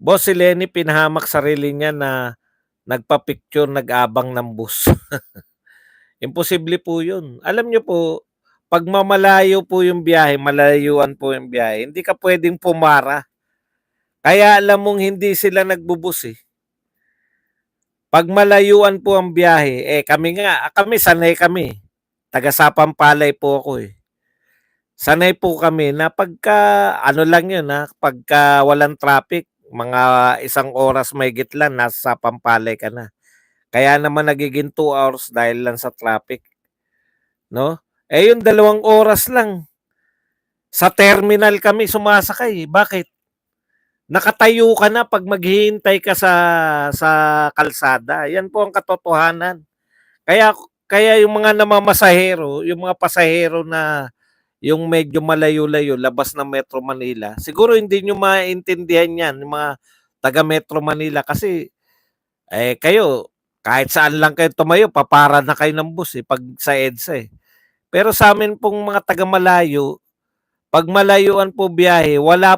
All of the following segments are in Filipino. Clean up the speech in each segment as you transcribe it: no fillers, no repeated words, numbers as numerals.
Boss, si Lenny pinahamak sarili niya na nagpa-picture nag-abang ng bus. Imposible po 'yun. Alam niyo po, 'pag mamalayo po yung biyahe, malayuan po yung biyahe, hindi ka puwedeng pumara. Kaya alam mong hindi sila nagbubus, eh. 'Pag malayuan po ang biyahe, eh, kami sanay kami, taga Sapampalay po ako, eh. Sanay po kami na pagka ano lang 'yun, pagka walang traffic, mga 1 oras mahigit lang nasa Sampampalay ka na. Kaya naman nagiging 2 hours dahil lang sa traffic, 'no? Eh, yung 2 oras lang, sa terminal kami sumasakay, eh. Bakit? Nakatayo ka na 'pag maghihintay ka sa kalsada, 'yan po ang katotohanan. Kaya kaya yung mga namamasahero, yung mga pasahero na yung medyo malayo-layo, labas ng Metro Manila, siguro hindi niyo maintindihan 'yan, yung mga taga Metro Manila kasi, kayo kahit saan lang kayo tumayo papara na kayo ng bus, eh, 'pag sa EDSA, eh. Pero sa'min pong mga taga-malayo, 'pag malayuan po biyahe, wala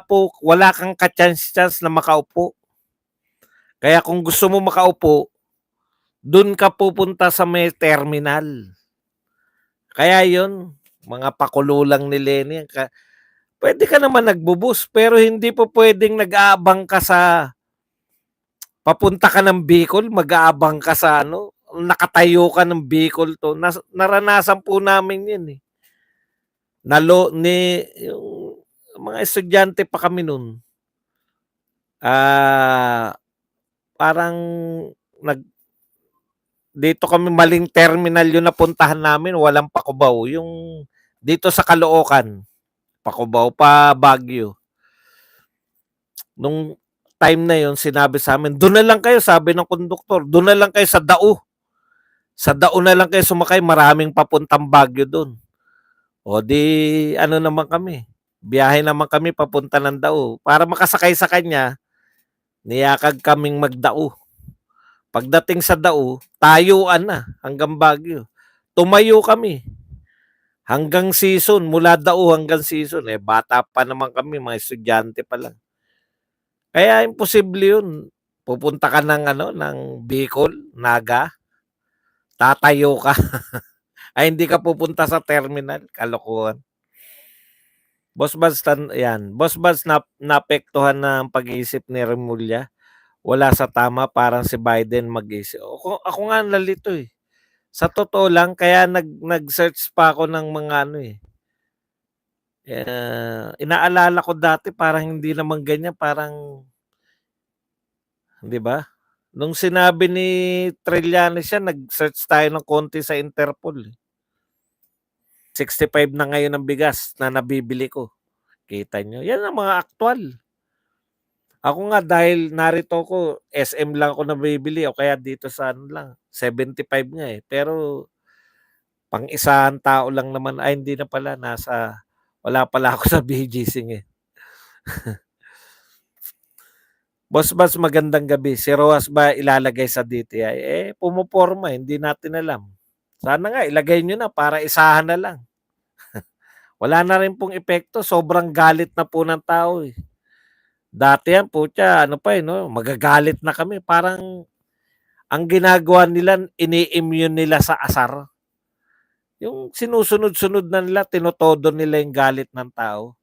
kang ka-chance-chance na makaupo. Kaya kung gusto mo makaupo, dun ka pupunta sa may terminal. Kaya yun, mga pakulo lang ni Lenny puwede ka naman nagbo-bus pero hindi po puwedeng nag-aabang ka sa papunta ka ng Bicol, mag-aabang ka sa ano, nakatayo ka ng Bicol to, naranasan po namin 'yun, eh. Yung mga estudyante pa kami nun, ah, parang nag dito kami maling terminal yung napuntahan namin, walang Pakubaw, yung dito sa Caloocan, Pakubaw pa Baguio. Nung time na yun sinabi sa'min, "Dun na lang kayo," sabi ng konduktor, "dun na lang kayo sa Dao. Sa Dao na lang kayo sumakay, maraming papuntang Baguio dun." O di ano naman kami, biyahe naman kami papunta ng Dao. Para makasakay sa kanya, niyakag kaming mag-Dao. Pagdating sa Dao, tayuan na hanggang Baguio. Tumayo kami hanggang Sison, mula Dao hanggang Sison, eh, bata pa naman kami, mga estudyante pa lang. Kaya imposible 'yun. Pupunta ka ng ano, ng Bicol, Naga, tatayo ka. Ay hindi ka pupunta sa terminal, kalokohan. Boss Buds 'yan, Boss Buds naapektuhan ng pag-iisip ni Remulla. Wala sa tama, parang si Biden mag-isip. Ako nga nalito, eh. Sa totoo lang kaya nag-search pa ako ng mga ano, eh, inaalala ko dati parang hindi naman ganyan, parang 'di ba? Nung sinabi ni Trillanes yan, nag-search tayo ng konti sa Interpol, eh. 65 na ngayon ang bigas na nabibili ko, kita niyo? Yan ang mga aktuwal. Ako nga dahil narito ako, SM lang ako nabibili o kaya dito sa ano lang, 75 nga, eh. Pero pang-isahang tao lang naman ay hindi na pala, wala pala ako sa BGC, eh. Boss Bas, magandang gabi. Si Rojas ba ilalagay sa DTI? Eh, pumoporma, hindi natin alam. Sana nga ilagay niyo na para isahan na lang. Wala na rin pong epekto, sobrang galit na po ng tao, eh. Dati yan putya ano pa, eh, 'no, magagalit na kami parang ang ginagawa nila ini-immune nila sa asar. Yung sinusunod-sunod na nila, tinotodo nila yung galit ng tao.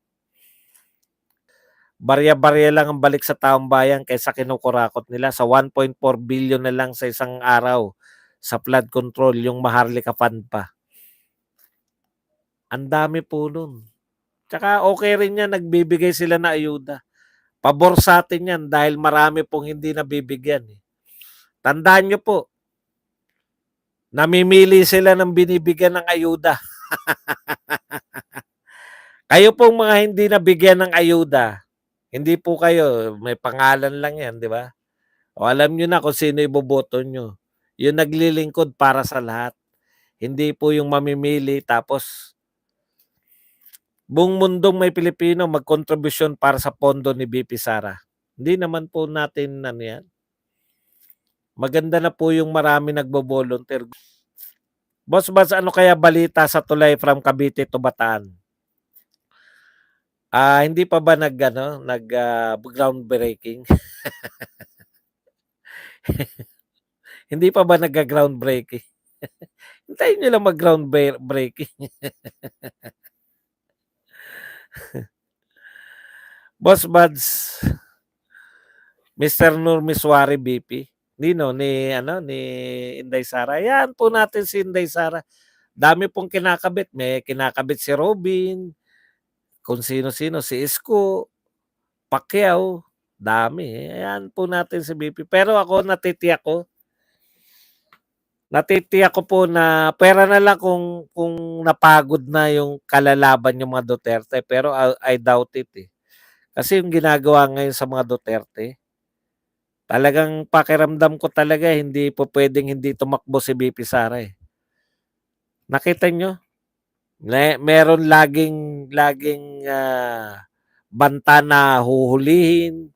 Barya-barya lang ang balik sa taong bayan kaysa kinukurakot nila sa 1.4 billion na lang sa isang araw sa flood control, yung Maharlika Fund pa. Ang dami po nun. Tsaka okay rin yan, nagbibigay sila na ayuda. Pabor sa atin yan dahil marami pong hindi nabibigyan, eh. Tandaan nyo po, namimili sila ng binibigyan ng ayuda. Kayo pong mga hindi nabigyan ng ayuda, hindi po kayo, may pangalan lang yan, di ba? O alam nyo na kung sino iboboto nyo. Yung naglilingkod para sa lahat. Hindi po yung mamimili tapos buong mundong may Pilipino magkontribusyon para sa pondo ni BP Sara. Hindi naman po natin ano yan. Maganda na po yung marami nagbo-volunteer. Boss, ano kaya balita sa tulay from Cavite to Bataan? Hindi pa ba nag-ano, groundbreaking? Hindi pa ba nagga-groundbreaking? Hintayin niyo lang breaking. Boss Buds, Mr. Nur Miswari BP, ni Inday Sara. Hayaan po natin si Inday Sara. Dami pong kinakabit. May kinakabit si Robin, kung sino-sino, si Isko, Pacquiao, dami. Hayaan po natin si BP. Pero ako natitiyak ko po na pera na lang kung napagod na yung kalalaban yung mga Duterte. Pero I doubt it eh. Kasi yung ginagawa ngayon sa mga Duterte, talagang pakiramdam ko talaga hindi po pwedeng hindi tumakbo si BP Sara eh. Nakita nyo? Meron laging banta na huhulihin,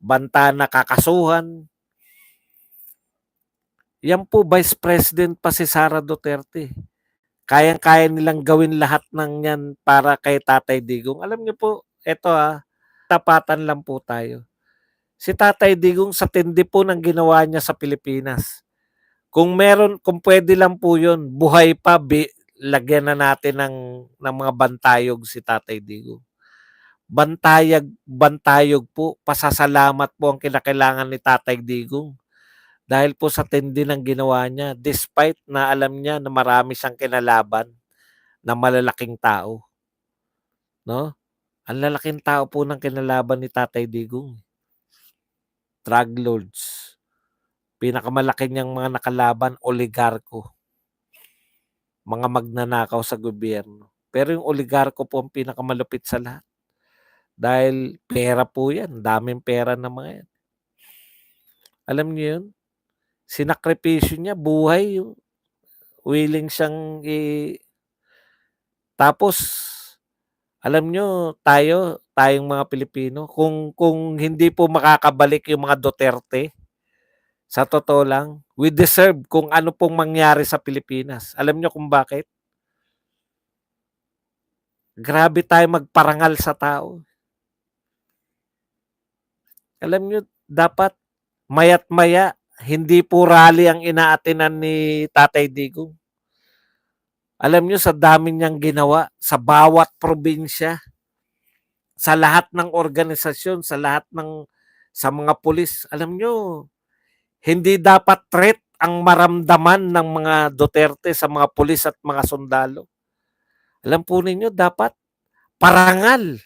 banta na kakasuhan. Yan po Vice President pa si Sara Duterte. Kayang-kaya nilang gawin lahat ng yan para kay Tatay Digong. Alam niyo po, eto tapatan lang po tayo. Si Tatay Digong sa tindi po ng ginawa niya sa Pilipinas. Kung pwede lang po yun, buhay pa, lagyan na natin ng mga bantayog si Tatay Digong. Bantayog po, pasasalamat po ang kinakailangan ni Tatay Digong. Dahil po sa tindi ng ginawa niya, despite na alam niya na marami siyang kinalaban na malalaking tao. No? Ang lalaking tao po ng kinalaban ni Tatay Digong. Drug lords. Pinakamalaki niyang mga nakalaban, oligarko. Mga magnanakaw sa gobyerno. Pero yung oligarko po ang pinakamalupit sa lahat. Dahil pera po yan. Daming pera na mga yan. Alam niyo yun? Sinakripisyo niya, buhay. Willing siyang Tapos, alam niyo, tayong mga Pilipino, kung hindi po makakabalik yung mga Duterte, sa totoo lang, we deserve kung ano pong mangyari sa Pilipinas. Alam niyo kung bakit? Grabe tayo magparangal sa tao. Alam niyo, dapat mayat maya, hindi po rally ang inaatinan ni Tatay Digong. Alam niyo, sa dami niyang ginawa, sa bawat probinsya, sa lahat ng organisasyon, sa mga pulis, alam niyo, hindi dapat threat ang maramdaman ng mga Duterte sa mga pulis at mga sundalo. Alam po ninyo, dapat parangal.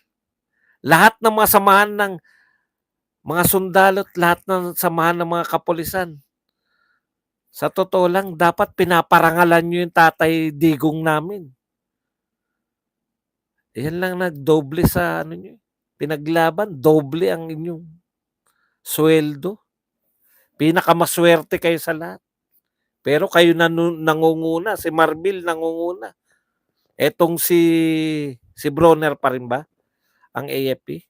Lahat ng mga samahan ng mga sundalo at lahat ng samahan ng mga kapulisan. Sa totoo lang, dapat pinaparangalan nyo yung Tatay Digong namin. Yan lang nagdoble sa nyo. Pinaglaban, doble ang inyong sweldo. Pinakamaswerte kayo sa lahat. Pero kayo nangunguna, si Marbil nangunguna. Etong si Bronner pa rin ba? Ang AFP.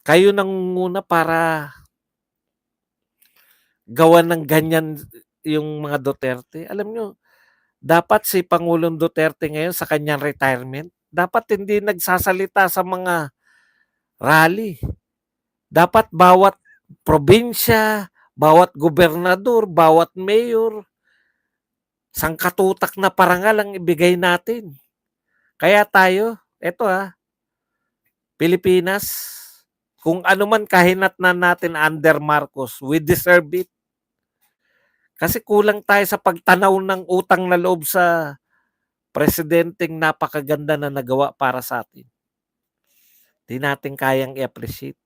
Kayo nangunguna para gawan ng ganyan yung mga Duterte. Alam nyo, dapat si Pangulong Duterte ngayon sa kanyang retirement, dapat hindi nagsasalita sa mga rally. Dapat bawat probinsya, bawat gobernador, bawat mayor, sangkatutak na parangal ang ibigay natin. Kaya tayo, eto Pilipinas, kung ano man kahinat na natin under Marcos, we deserve it. Kasi kulang tayo sa pagtanaw ng utang na loob sa presidenteng napakaganda na nagawa para sa atin. Di natin kayang i-appreciate.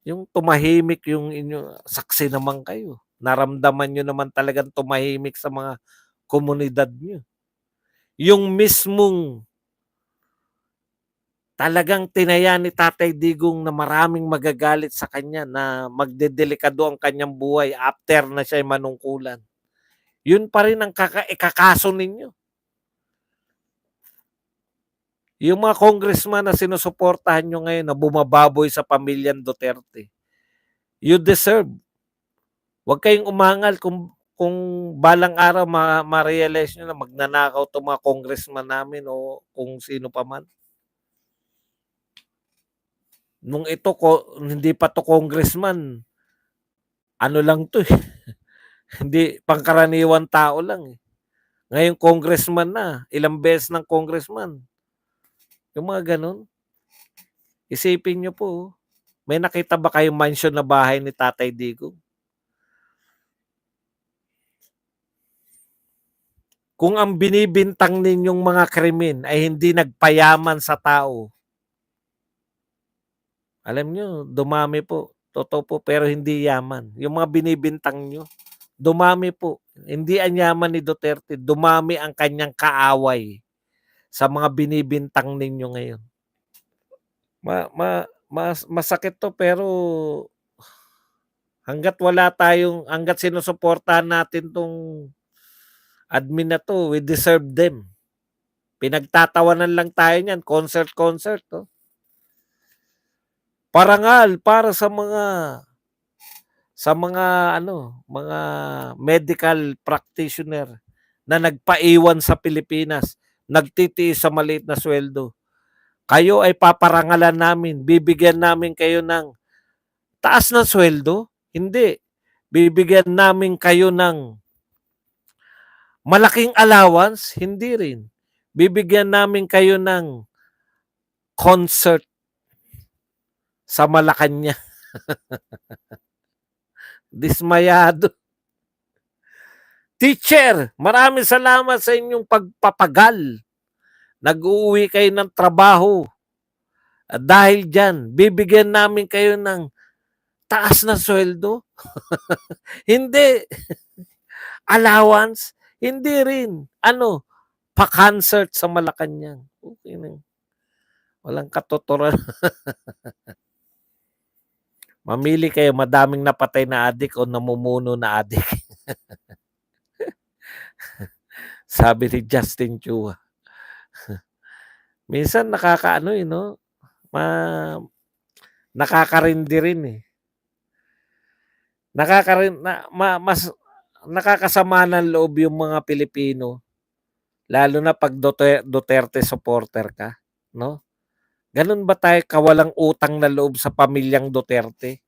Yung tumahimik yung inyo, saksi naman kayo. Naramdaman nyo naman talagang tumahimik sa mga komunidad nyo. Yung mismong talagang tinaya ni Tatay Digong na maraming magagalit sa kanya na magdedelikado ang kanyang buhay after na siya manungkulan. Yun pa rin ang ikakaso ninyo. Yung mga congressman na sinusuportahan nyo ngayon na bumababoy sa pamilyang Duterte, you deserve. Huwag kayong umangal kung balang araw ma-realize niyo na magnanakaw 'tong mga congressman namin o kung sino pa man. Nung ito hindi pa 'to congressman, ano lang 'to, eh, hindi pangkaraniwang tao lang, eh. Ngayon congressman na, ilang beses ng congressman, yung mga gano'n. Isipin niyo po, oh, may nakita ba kayong mansion na bahay ni Tatay Digong? Kung ang binibintang ninyong mga krimen ay hindi nagpayaman sa tao, alam niyo dumami po, totoo po, pero hindi yaman. Yung mga binibintang niyo, dumami po. Hindi ang yaman ni Duterte, dumami ang kanyang kaaway sa mga binibintang ninyo ngayon. Masakit 'to pero hangga't sinusuportahan natin 'tong admin na 'to, we deserve them. Pinagtatawanan lang tayo niyan, concert, oh. Parangal para sa mga ano, mga medical practitioner na nagpaiwan sa Pilipinas, nagtitiis sa maliit na sweldo. Kayo ay paparangalan namin, bibigyan namin kayo ng taas ng sweldo? Hindi. Bibigyan namin kayo ng malaking allowance? Hindi rin. Bibigyan namin kayo ng concert sa Malacanang. Dismayado. Teacher, maraming salamat sa inyong pagpapagal. Nag-uuwi kayo ng trabaho. At dahil dyan, bibigyan namin kayo ng taas na sweldo? Hindi. Allowance? Hindi rin. Ano? Pa-concert sa Malacanang. Okay na. Walang katuturan. Mamili kayo, madaming napatay na adik o namumuno na adik. Sabi ni Justin Chua. Minsan nakakaano eh, no? Nakakarindi rin eh. Mas nakakasama ng loob yung mga Pilipino, lalo na pag Duterte supporter ka, no? Ganun ba tayo kawalang utang na loob sa pamilyang Duterte?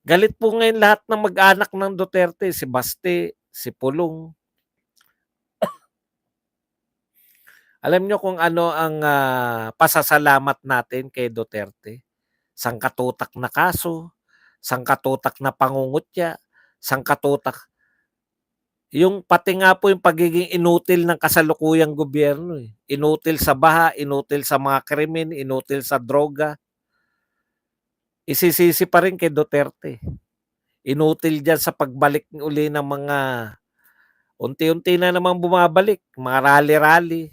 Galit po ngayon lahat ng mag-anak ng Duterte, si Baste, si Pulong. Alam nyo kung ano ang pasasalamat natin kay Duterte? Sangkatutak na kaso, sangkatutak na pangungutya, sangkatutak. Yung pati nga po yung pagiging inutil ng kasalukuyang gobyerno. Eh. Inutil sa baha, inutil sa mga krimen, inutil sa droga. Isisisi pa rin kay Duterte. Inutil dyan sa pagbalik uli ng mga unti-unti na namang bumabalik, mga rally-rally.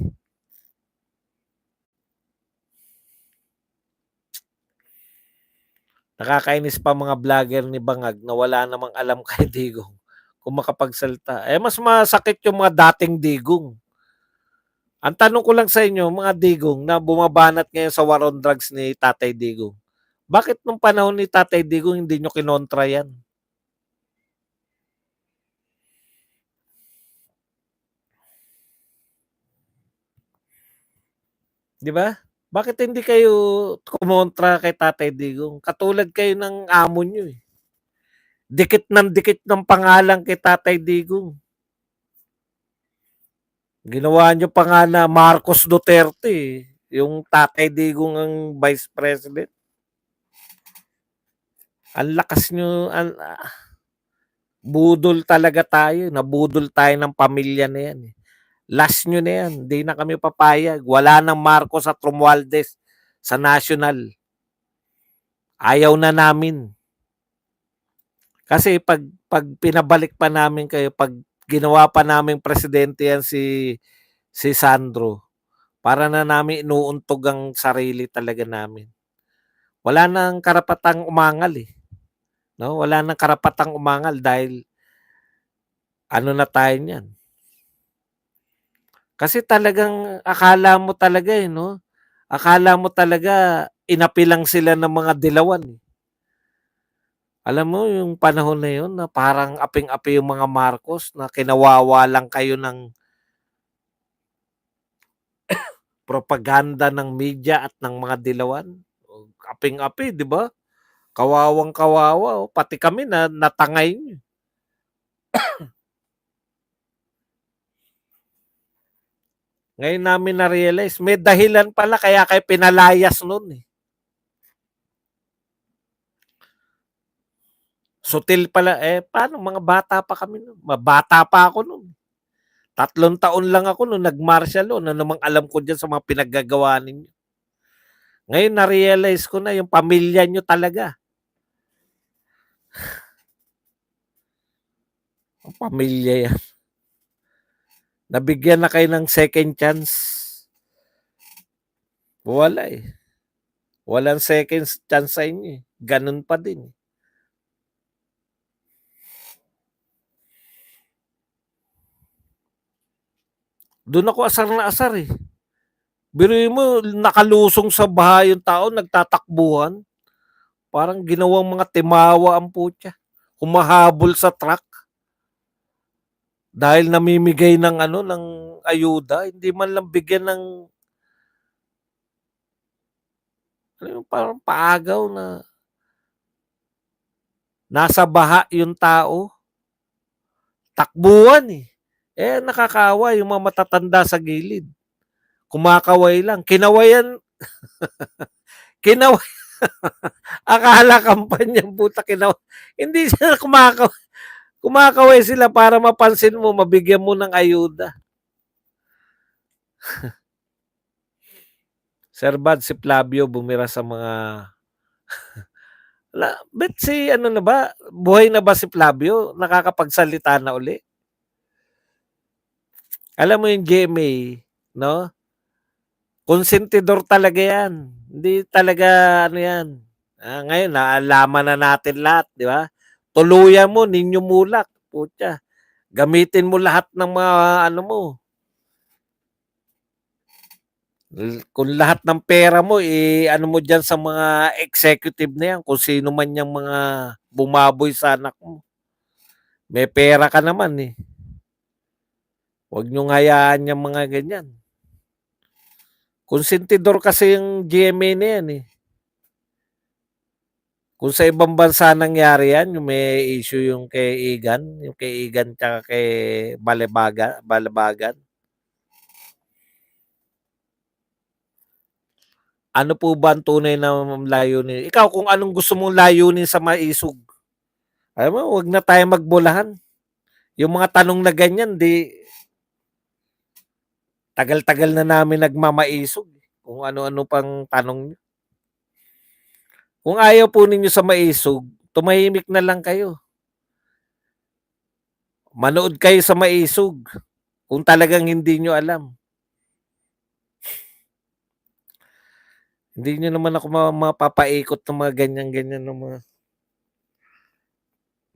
Nakakainis pa mga vlogger ni Bangag na wala namang alam kay Digong kung makapagsalita. Eh mas masakit yung mga dating Digong. Ang tanong ko lang sa inyo, mga Digong na bumabanat ngayon sa war on drugs ni Tatay Digong, bakit nung panahon ni Tatay Digong hindi nyo kinontra yan? Di ba? Bakit hindi kayo kumontra kay Tatay Digong? Katulad kayo ng amo nyo eh. Dikit ng pangalan kay Tatay Digong. Ginawa nyo pa nga na Marcos Duterte eh. Yung Tatay Digong ang Vice President. Ang lakas nyo, budol talaga tayo. Nabudol tayo ng pamilya na yan. Last nyo na yan. Hindi na kami papayag. Wala nang Marcos at Romualdez sa national. Ayaw na namin. Kasi pag pinabalik pa namin kayo, pag ginawa pa namin presidente yan si Sandro, para na namin inuuntog ang sarili talaga namin. Wala nang karapatang umangal eh. No? Wala nang karapatang umangal dahil ano na tayo niyan. Kasi talagang akala mo talaga eh, no? Akala mo talaga inapi lang sila ng mga dilawan. Eh. Alam mo yung panahon na yun na parang aping-api yung mga Marcos na kinawawa lang kayo ng propaganda ng media at ng mga dilawan. Aping-api, 'di ba? Kawawang-kawawa, oh, pati kami na natangay niyo. Ngayon namin na-realize may dahilan pala kaya kayo pinalayas nun, eh. Sutil pala, eh, paano mga bata pa kami nun, bata pa ako nun. 3 taon lang ako nung nag-martial law, ano namang alam ko diyan sa mga pinaggagawa ninyo. Ngayon na-realize ko na yung pamilya niyo talaga, pamilya yan. Nabigyan na kayo ng second chance, wala, eh. Walang second chance sa inyo, eh, ganun pa din. Dun ako asar na asar, eh. Biruin mo nakalusong sa baha yung tao, nagtatakbuhan, parang ginawang mga timawa ang putya, humahabol sa truck dahil namimigay ng ano, ng ayuda, hindi man lang bigyan ng ano yung parang paagaw na nasa baha yung tao, takbuhan, eh. Eh, nakakaawa yung mga matatanda sa gilid, kumakaway lang, kinawayan kinaway akala kampanya puta hindi sila kumakaway sila para mapansin mo, mabigyan mo ng ayuda. Sir Bad, si Flavio bumira sa mga bet si ano na ba, buhay na ba si Flavio? Nakakapagsalita na uli? Alam mo yung GMA, no? Konsentidor talaga yan. Hindi talaga ano yan. Ngayon, naalaman na natin lahat, di ba? Tuluyan mo, ninyo mulak. Putya. Gamitin mo lahat ng mga ano mo. Kung lahat ng pera mo, ano mo dyan sa mga executive na yan, kung sino man yung mga bumaboy sa anak mo. May pera ka naman eh. Huwag niyong hayaan yung mga ganyan. Konsentidor kasi yung GMA na yan eh. Kung sa ibang bansa nangyari yan, yung may issue yung kay Igan tsaka kay Balabagan. Ano po ba ang tunay na layunin? Ikaw, kung anong gusto mong layunin sa maisog, alam mo, huwag na tayo magbulahan. Yung mga tanong na ganyan, di tagal-tagal na namin nagmamaisog. Kung ano-ano pang tanong nyo. Kung ayaw po ninyo sa maisog, tumahimik na lang kayo. Manood kayo sa maisog kung talagang hindi nyo alam. Hindi nyo naman ako mapapaikot ng mga ganyan-ganyan ng mga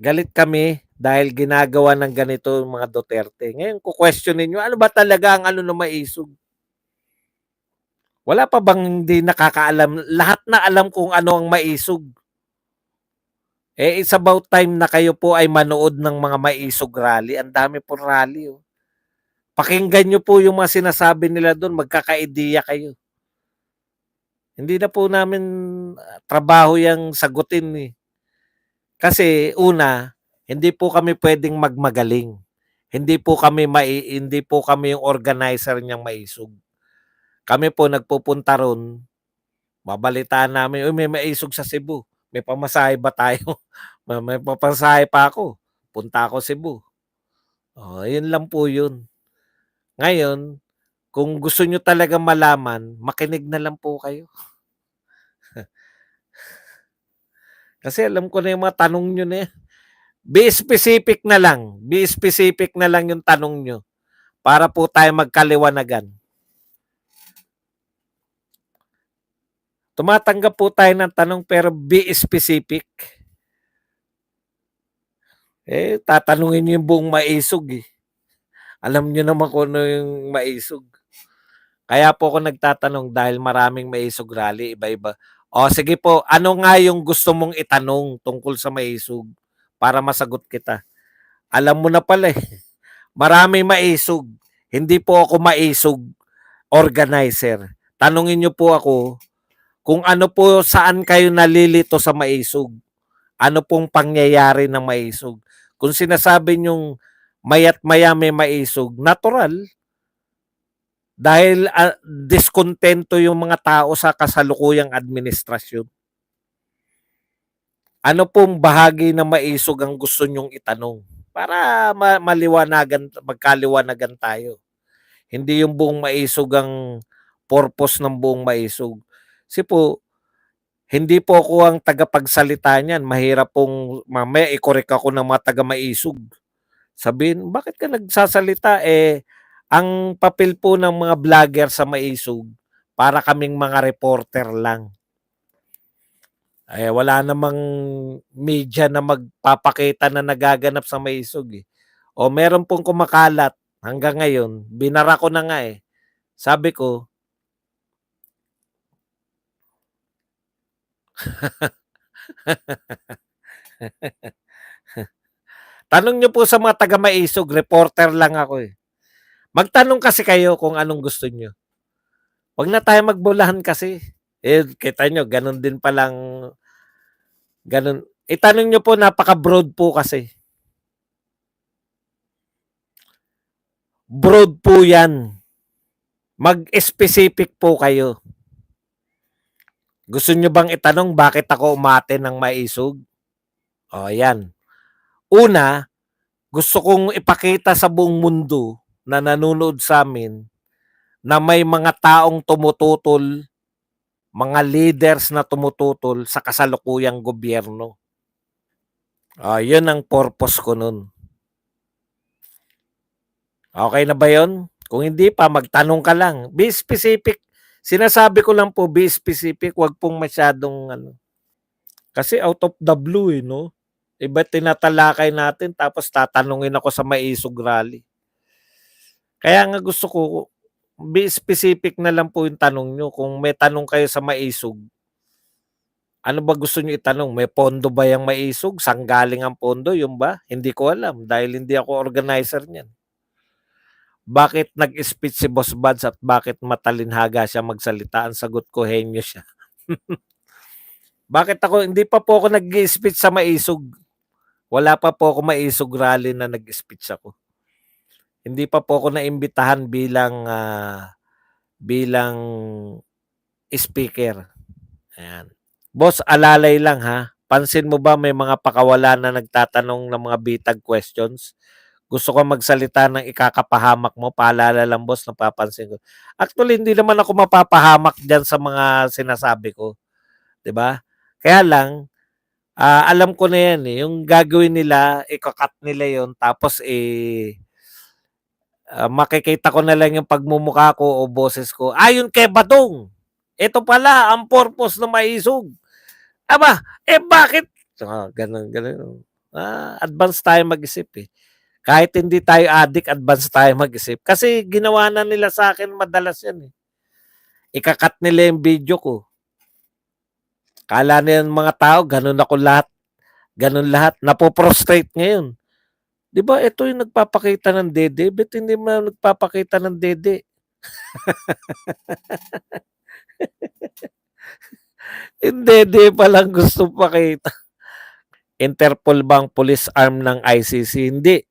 galit kami dahil ginagawa ng ganito yung mga Duterte. Ngayon, kukwestiyonin nyo, ano ba talaga ang ano na maisog? Wala pa bang hindi nakakaalam? Lahat na alam kung ano ang maisog. Eh, it's about time na kayo po ay manood ng mga maisog rally. Ang dami po rally. Oh. Pakinggan nyo po yung mga sinasabi nila doon, magkakaideya kayo. Hindi na po namin trabaho yung sagutin eh. Kasi una, hindi po kami pwedeng magmagaling. Hindi po kami yung organizer niyang maisog. Kami po nagpupunta ron, babalitaan namin, "Uy, may maisog sa Cebu. May pamasahe ba tayo?" May papasahe pa ako. Punta ako Cebu. Oh, yun lang po yun. Ngayon, kung gusto nyo talaga malaman, makinig na lang po kayo. Kasi alam ko na yung mga tanong nyo na yan. Be specific na lang. Be specific na lang yung tanong nyo para po tayo magkaliwanagan. Tumatanggap po tayo ng tanong pero be specific. Eh, tatanungin nyo yung buong maisog eh. Alam nyo naman kung ano yung maisog. Kaya po ako nagtatanong dahil maraming maisog rally, iba-iba. O sige po, ano nga yung gusto mong itanong tungkol sa maisog para masagot kita? Alam mo na pala eh. Marami maisog. Hindi po ako maisog organizer. Tanungin niyo po ako kung ano po saan kayo nalilito sa maisog. Ano pong pangyayari ng maisog. Kung sinasabi niyong mayat maya may maisog, natural. Dahil diskontento yung mga tao sa kasalukuyang administrasyon. Ano pong bahagi ng maisog ang gusto nyong itanong? Para maliwanagan, magkaliwanagan tayo. Hindi yung buong maisog ang purpose ng buong maisog. Kasi po, hindi po ako ang tagapagsalita niyan. Mahirap pong mamaya i-correct ako ng mga taga-maisog. Sabihin, bakit ka nagsasalita? Ang papel po ng mga vlogger sa maisog, para kaming mga reporter lang. Wala namang media na magpapakita na nagaganap sa maisog eh. O meron pong kumakalat hanggang ngayon, binara ko na nga eh. Sabi ko, tanong nyo po sa mga taga-maisog, reporter lang ako eh. Magtanong kasi kayo kung anong gusto nyo. Huwag na tayo magbulahan kasi. Kita nyo, ganun din palang, ganun. Itanong nyo po, napaka-broad po kasi. Broad po yan. Mag-specific po kayo. Gusto nyo bang itanong bakit ako umate ng maisog? O, yan. Una, gusto kong ipakita sa buong mundo na nanonood sa amin na may mga taong tumututol, mga leaders na tumututol sa kasalukuyang gobyerno. Yun ang purpose ko nun. Okay na ba yun? Kung hindi pa, magtanong ka lang. Be specific. Sinasabi ko lang po, be specific. Huwag pong masyadong ano. Kasi out of the blue eh, no? Iba tinatalakay natin tapos tatanungin ako sa maisog rally. Kaya nga gusto ko, be specific na lang po yung tanong nyo. Kung may tanong kayo sa maisog, ano ba gusto nyo itanong? May pondo ba yung maisog? Saan galing ang pondo? Yung ba? Hindi ko alam dahil hindi ako organizer niyan. Bakit nag-speech si Boss Buds at bakit matalinhaga siya magsalita? Ang sagot ko, henyo siya. Bakit ako, hindi pa po ako nag-speech sa maisog. Wala pa po ako maisog rally na nag-speech ako. Hindi pa po ako naimbitahan bilang speaker. Ayan. Boss, alalay lang ha. Pansin mo ba may mga pakawala na nagtatanong ng mga bitag questions? Gusto ko magsalita ng ikakapahamak mo, paalala lang boss, napapansin ko. Actually, hindi naman ako mapapahamak diyan sa mga sinasabi ko. 'Di ba? Kaya lang, alam ko na yan eh. Yung gagawin nila, ikakat nila yon tapos makikita ko na lang yung pagmumukha ko o boses ko. Ayon kay Badong, ito pala ang purpose ng maisog. Aba, bakit? Ganun. Advance tayo mag-isip eh. Kahit hindi tayo addict, advance tayo mag-isip. Kasi ginawa na nila sa akin madalas yan eh. Ikakat nila yung video ko. Kala na yung mga tao, ganun ako lahat. Ganun lahat. Napoprostrate ngayon. Di ba ito yung nagpapakita ng dede? Ba't hindi mo nagpapakita ng dede? Yung dede pa lang gusto pakita. Interpol bang police arm ng ICC? Hindi.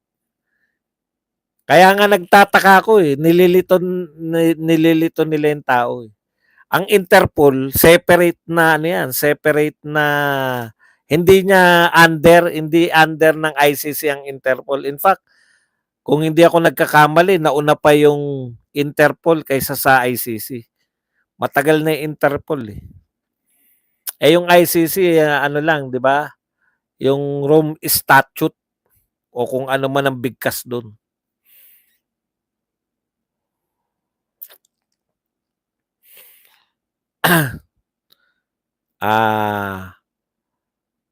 Kaya nga nagtataka ako eh. Nililito nila yung tao eh. Ang Interpol, separate na ano yan, separate na hindi under ng ICC ang Interpol. In fact, kung hindi ako nagkakamali, nauna pa yung Interpol kaysa sa ICC. Matagal na yung Interpol eh. Yung ICC, ano lang, di ba? Yung Rome Statute o kung ano man ang bigkas doon.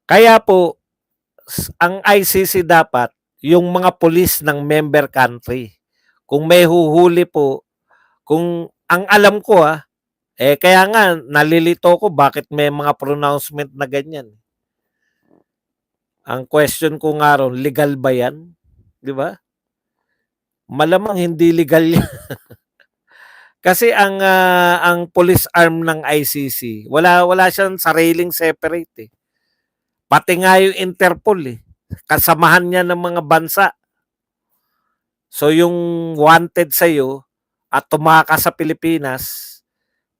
Kaya po, ang ICC dapat, yung mga pulis ng member country, kung may huhuli po, kung ang alam ko Kaya nga nalilito ko bakit may mga pronouncement na ganyan. Ang question ko nga ron, legal ba yan? 'Di ba? Malamang hindi legal yan. Kasi ang police arm ng ICC, wala siyang sariling separate, eh. Pati nga yung Interpol, eh, kasamahan niya ng mga bansa. So yung wanted sa'yo at tumakas sa Pilipinas,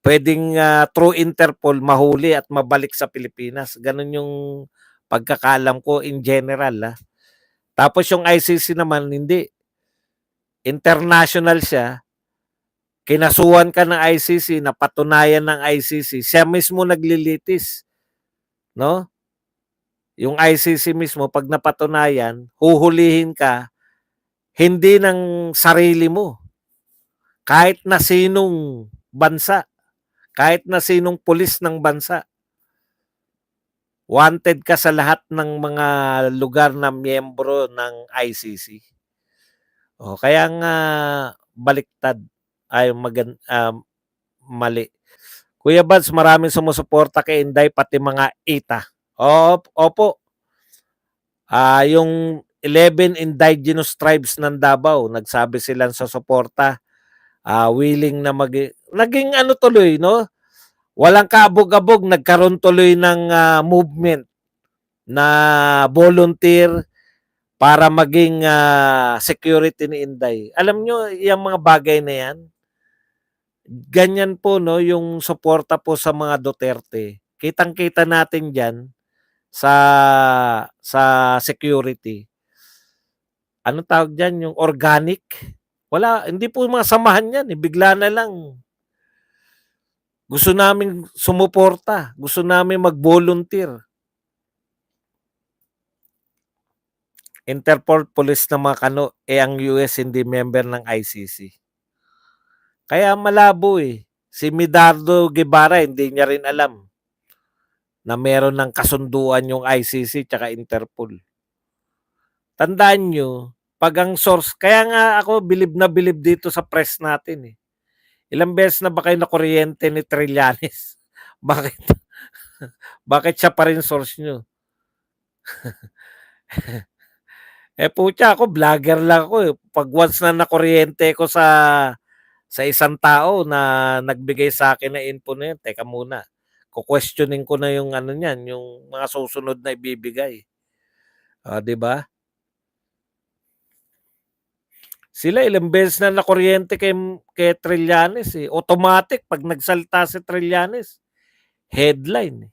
puwedeng, through Interpol mahuli at mabalik sa Pilipinas. Gano'n yung pagkakaalam ko in general, Tapos yung ICC naman hindi, international siya, kinasuhan ka ng ICC, napatunayan ng ICC, siya mismo naglilitis, 'no? Yung ICC mismo 'pag napatunayan, huhulihin ka hindi ng sarili mo, kahit na sinong bansa, kahit na sinong pulis ng bansa. Wanted ka sa lahat ng mga lugar na miyembro ng ICC. Kaya nga baliktad ay mali. Kuya Buds, maraming sumusuporta kay Inday pati mga ita. Opo. Yung 11 indigenous tribes ng Davao, nagsabi silang sa suporta, willing na naging ano tuloy, no? Walang kaabog-abog, nagkaroon tuloy ng movement na volunteer para maging security ni Inday. Alam nyo, yung mga bagay na yan, ganyan po, no, yung suporta po sa mga Duterte. Kitang-kita natin dyan sa security. Anong tawag dyan? Yung organic? Wala, hindi po mga samahan yan. Bigla na lang. Gusto namin sumuporta. Gusto namin mag-volunteer. Interpol police na mga kano, ang US hindi member ng ICC. Kaya malabo, eh. Si Medardo Guevara, hindi niya rin alam na meron ng kasunduan yung ICC tsaka Interpol. Tandaan nyo, pag ang source, kaya nga ako bilib na bilib dito sa press natin, eh. Ilang beses na ba kayo nakuryente ni Trillanes? Bakit? Bakit siya pa rin source nyo? Putya ako, vlogger lang ako, eh. Pag once na nakuryente ko sa isang tao na nagbigay sa akin na info na yun, teka muna, questioning ko na yung ano niyan, yung mga susunod na ibibigay. 'Di ba? Sila ilang beses na nakuryente kay Trillanes, eh. Automatic pag nagsalita si Trillanes, headline.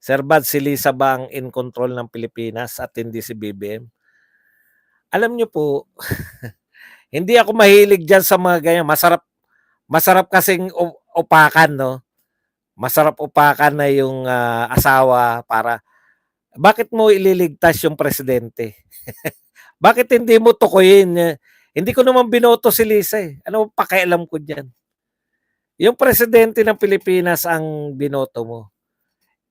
Sir Bad, si Lisa ba ang in control ng Pilipinas at hindi si BBM? Alam niyo po, hindi ako mahilig diyan sa mga ganyan. Masarap kasing upakan, no? Masarap upakan na yung asawa para bakit mo ililigtas yung presidente? Bakit hindi mo tukuyin? Hindi ko naman binoto si Lisa, eh. Ano pakialam ko diyan? Yung presidente ng Pilipinas ang binoto mo.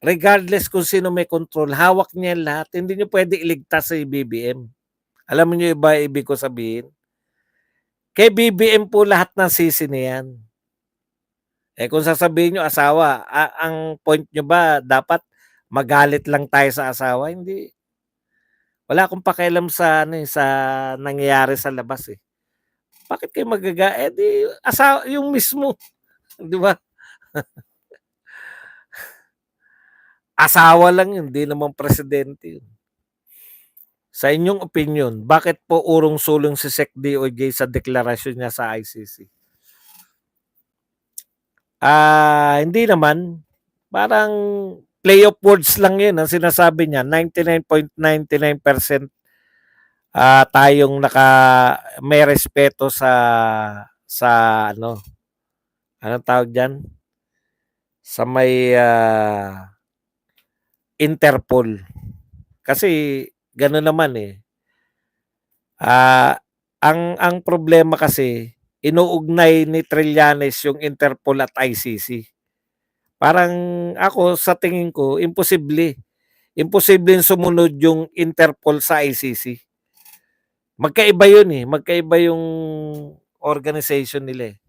Regardless kung sino may control, hawak niya lahat. Hindi niyo pwede iligtas si BBM. Alam niyo ba ibig ko sabihin? Kay BBM po lahat ng sisi niyan. Kung sasabihin niyo asawa, ang point niyo ba dapat magalit lang tayo sa asawa? Hindi. Wala akong pakialam sa sa nangyayari sa labas, eh. Bakit kayo di asawa yung mismo, 'di ba? Asawa lang yun, di naman presidente yun. Sa inyong opinion, bakit po urong-sulong si Sec DOJ sa deklarasyon niya sa ICC? Hindi naman. Parang play of words lang yun ang sinasabi niya. 99.99% tayong may respeto sa anong tawag diyan? Sa may Interpol. Kasi gano'n naman, eh. Ang problema kasi inuugnay ni Trillanes yung Interpol at ICC. Parang ako sa tingin ko imposible. Imposibleng sumunod yung Interpol sa ICC. Magkaiba yun, eh. Magkaiba yung organization nila, eh.